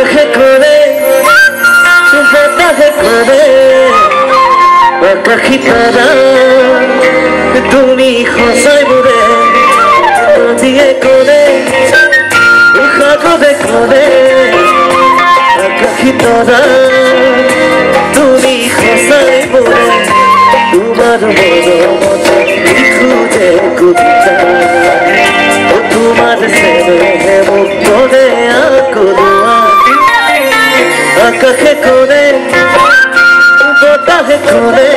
আকাশে কৰে বতাহে কৰে আকাশী তৰা তুমি সঁচাই মোৰে নদীয়ে কৰে সাগৰে কৰে আকাশী তৰা তুমি সঁচাই মোৰে তোমাৰ মনত লিখোঁতে কবিতা তোমাৰ স্নেহে মুখ কৰে আকুলুয়া আকাশে কৰে বতাহে কৰে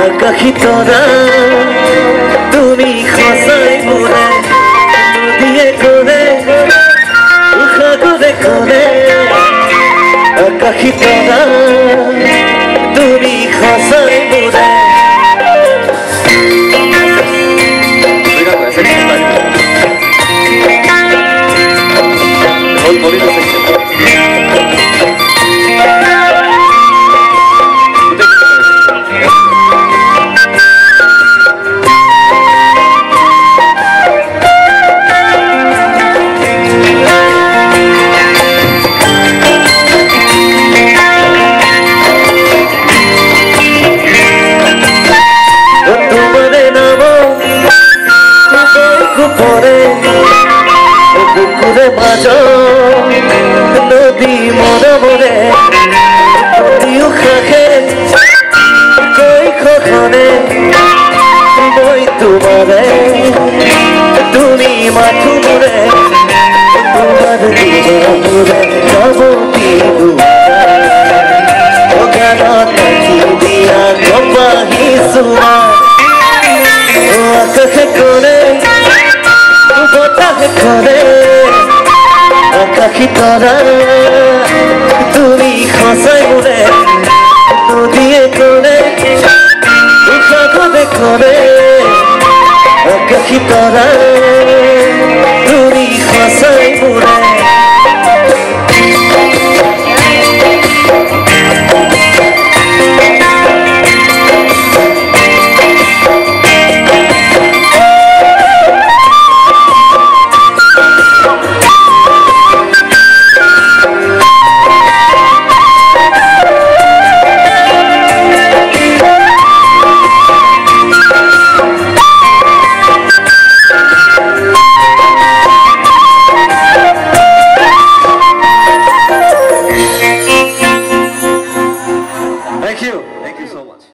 আকাশী তৰা তুমি সঁচাই মোৰে নদীয়ে কৰে সাগৰে কৰে আকাশী তৰা তুমি সঁচাই মোৰে নদী মৰমৰে দুয়োকাষে কৈশোৰে মই তোমাৰে তুমি মাথো মোৰে তোমাৰ জীৱনৰে যাৱতী গানত থাকি দিয়া গম পাইছো আকাশে কৰে বতাহে কৰে আকাশী তৰা তুমি সঁচাই মোৰে